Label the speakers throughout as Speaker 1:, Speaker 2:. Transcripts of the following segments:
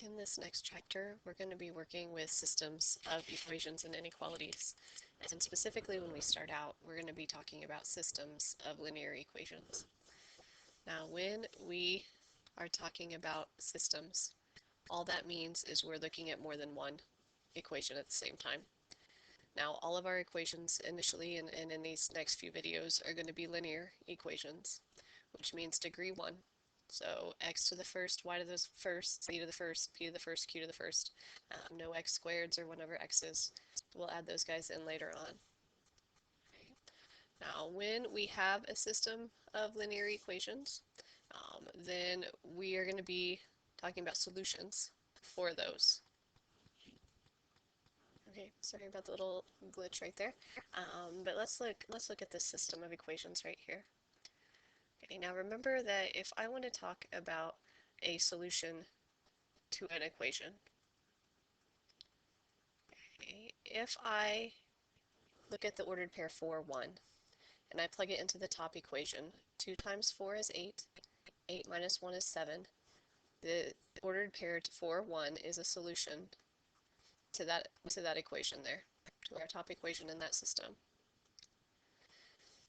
Speaker 1: In this next chapter, we're going to be working with systems of equations and inequalities. And specifically, when we start out, we're going to be talking about systems of linear equations. Now, when we are talking about systems, all that means is we're looking at more than one equation at the same time. Now, all of our equations initially and in these next few videos are going to be linear equations, which means degree 1. So x to the first, y to the first, z to the first, p to the first, q to the first. No x squareds or whatever x is. We'll add those guys in later on. Now, when we have a system of linear equations, then we are going to be talking about solutions for those. Okay, sorry about the little glitch right there. But let's look at this system of equations right here. Okay, now remember that if I want to talk about a solution to an equation, okay, if I look at the ordered pair 4, 1, and I plug it into the top equation, 2 times 4 is 8, 8 minus 1 is 7, the ordered pair 4, 1 is a solution to that equation there, to our top equation in that system.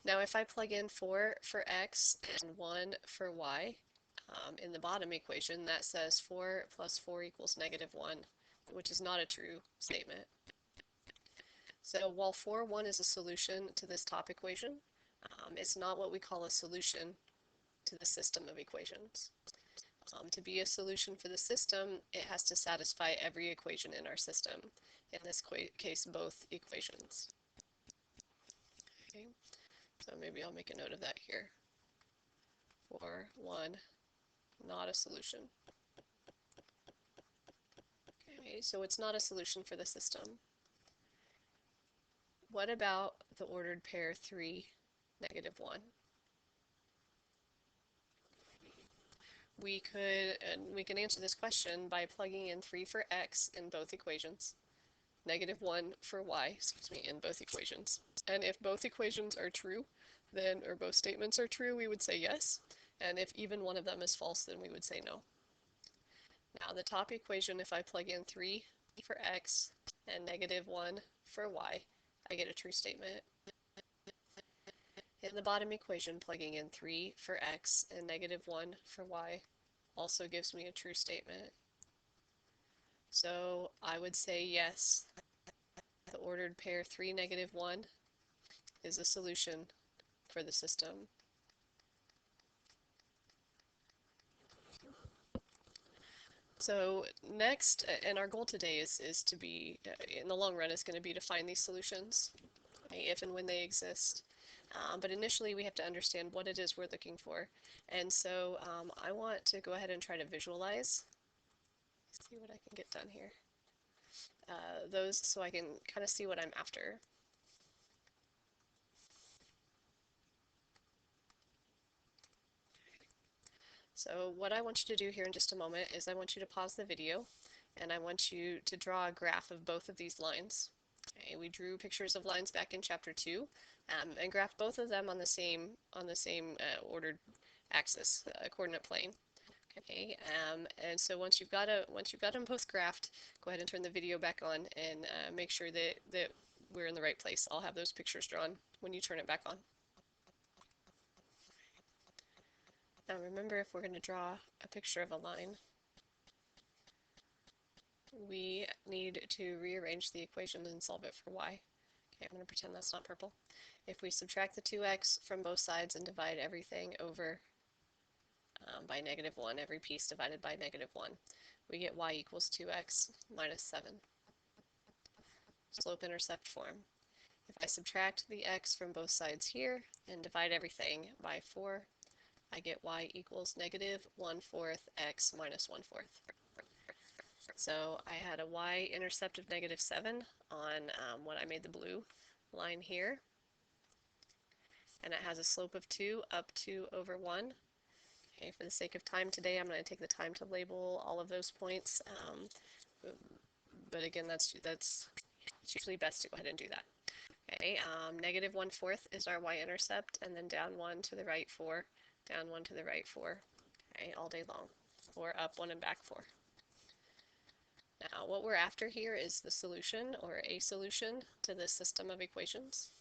Speaker 1: Now if I plug in 4 for x and 1 for y, in the bottom equation, that says 4 plus 4 equals -1, which is not a true statement. So while 4, 1 is a solution to this top equation, it's not what we call a solution to the system of equations. To be a solution for the system, it has to satisfy every equation in our system. In this case, both equations. Okay, so maybe I'll make a note of that here. 4, 1, not a solution. Okay, so it's not a solution for the system. What about the ordered pair 3, -1? We can answer this question by plugging in 3 for x in both equations, -1 for y, excuse me, in both equations. And if both equations are true, then, or both statements are true, we would say yes. And if even one of them is false, then we would say no. Now the top equation, if I plug in 3 for x and -1 for y, I get a true statement. In the bottom equation, plugging in 3 for x and -1 for y also gives me a true statement. So I would say yes, the ordered pair 3, -1 is a solution for the system. So next, and our goal today is to be, in the long run, is going to be to find these solutions, if and when they exist. But initially we have to understand what it is we're looking for. And so I want to go ahead and try to visualize, see what I can get done here. Those so I can kind of see what I'm after. So what I want you to do here in just a moment is I want you to pause the video and I want you to draw a graph of both of these lines. Okay, we drew pictures of lines back in chapter 2 and graphed both of them on the same ordered axis, coordinate plane. Okay, and so once you've got them both graphed, go ahead and turn the video back on and make sure that we're in the right place. I'll have those pictures drawn when you turn it back on. Now remember, if we're going to draw a picture of a line, we need to rearrange the equation and solve it for y. Okay, I'm going to pretend that's not purple. If we subtract the 2x from both sides and divide everything over by -1, every piece divided by -1, we get y equals 2x minus 7. Slope-intercept form. If I subtract the x from both sides here and divide everything by 4, I get y equals -1/4 x minus 1/4. So I had a y-intercept of -7 on what I made the blue line here. And it has a slope of 2 up 2 over 1. Okay, for the sake of time today, I'm going to take the time to label all of those points. But again, that's usually best to go ahead and do that. Okay, -1/4 is our y-intercept, and then down 1 to the right 4, down 1 to the right 4. Okay, all day long, or up 1 and back 4. Now, what we're after here is the solution or a solution to this system of equations.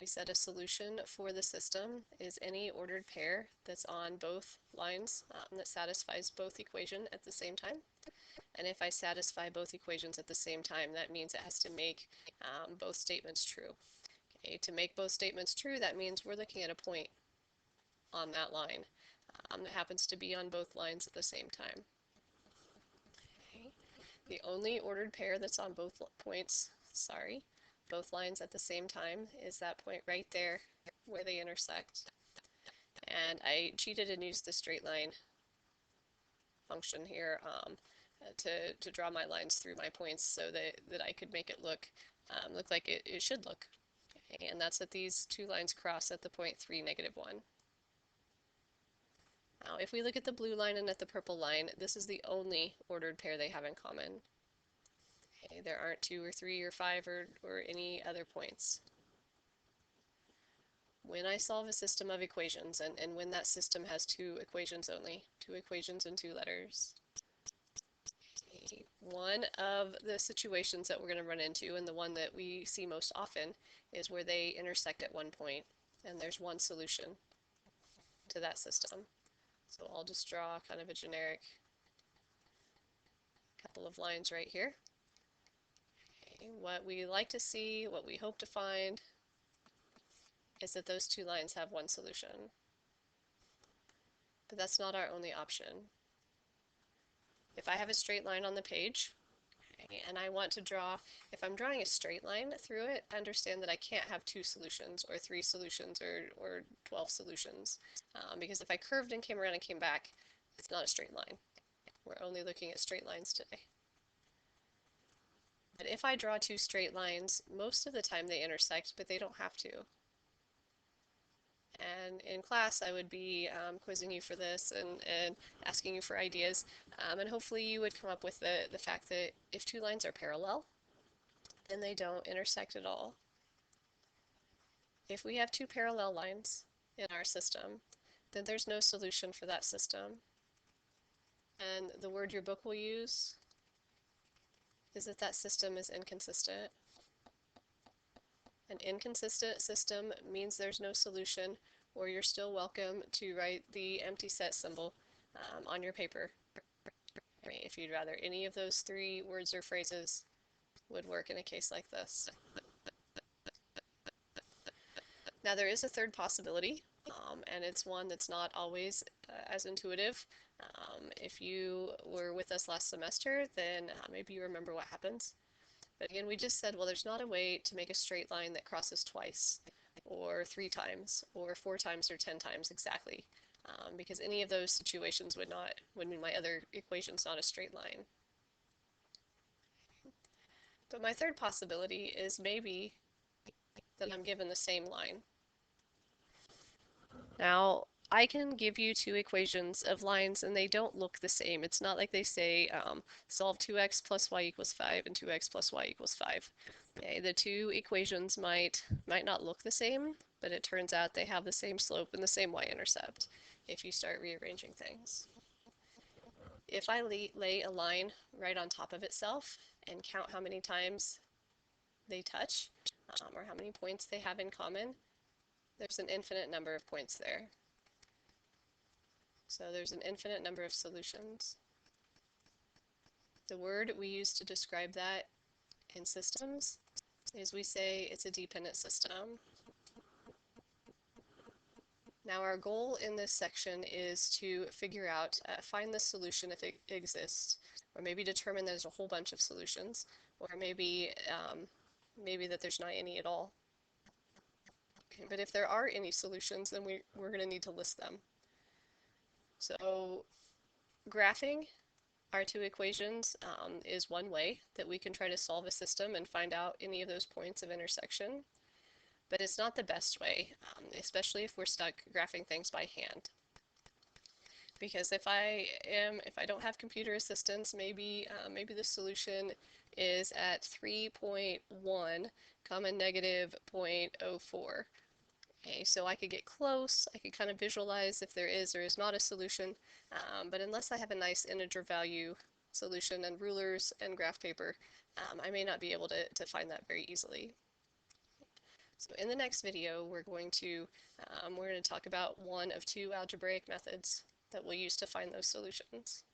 Speaker 1: We said a solution for the system is any ordered pair that's on both lines that satisfies both equations at the same time. And if I satisfy both equations at the same time, that means it has to make both statements true. Okay, to make both statements true, that means we're looking at a point on that line that happens to be on both lines at the same time. Okay. The only ordered pair that's on both points, both lines at the same time is that point right there where they intersect. And I cheated and used the straight line function here to draw my lines through my points so that I could make it look like it should look. Okay, and that's that these two lines cross at the point 3, -1. Now, if we look at the blue line and at the purple line, this is the only ordered pair they have in common. Okay, there aren't 2 or 3 or 5 or any other points. When I solve a system of equations, and when that system has 2 equations only, 2 equations and 2 letters, one of the situations that we're going to run into, and the one that we see most often, is where they intersect at one point, and there's one solution to that system. So I'll just draw kind of a generic couple of lines right here. Okay, what we like to see, what we hope to find, is that those two lines have one solution. But that's not our only option. If I have a straight line on the page, okay, and I want to draw, if I'm drawing a straight line through it, understand that I can't have 2 solutions or 3 solutions or 12 solutions. Because if I curved and came around and came back, it's not a straight line. We're only looking at straight lines today. But if I draw 2 straight lines, most of the time they intersect, but they don't have to. And in class, I would be quizzing you for this and asking you for ideas. And hopefully you would come up with the fact that if 2 lines are parallel, then they don't intersect at all. If we have 2 parallel lines in our system, then there's no solution for that system. And the word your book will use is that that system is inconsistent. An inconsistent system means there's no solution, or you're still welcome to write the empty set symbol on your paper. If you'd rather, any of those 3 words or phrases would work in a case like this. Now there is a third possibility, and it's one that's not always as intuitive. If you were with us last semester, then maybe you remember what happens. But again, we just said, well, there's not a way to make a straight line that crosses twice, or 3 times, or 4 times, or 10 times exactly, because any of those situations would mean my other equation's not a straight line. But my third possibility is maybe that I'm given the same line. Now, I can give you 2 equations of lines and they don't look the same. It's not like they say solve 2x plus y equals 5 and 2x plus y equals 5. Okay, the 2 equations might not look the same, but it turns out they have the same slope and the same y-intercept if you start rearranging things. If I lay a line right on top of itself and count how many times they touch, or how many points they have in common, there's an infinite number of points there. So there's an infinite number of solutions. The word we use to describe that in systems is we say it's a dependent system. Now our goal in this section is to figure out, find the solution if it exists, or maybe determine there's a whole bunch of solutions, or maybe that there's not any at all. Okay, but if there are any solutions, then we're going to need to list them. So graphing our 2 equations is one way that we can try to solve a system and find out any of those points of intersection. But it's not the best way, especially if we're stuck graphing things by hand. Because if I don't have computer assistance, maybe the solution is at 3.1, -0.04. Okay, so I could get close, I could kind of visualize if there is or is not a solution, but unless I have a nice integer value solution and rulers and graph paper, I may not be able to find that very easily. So in the next video, we're going to talk about one of two algebraic methods that we'll use to find those solutions.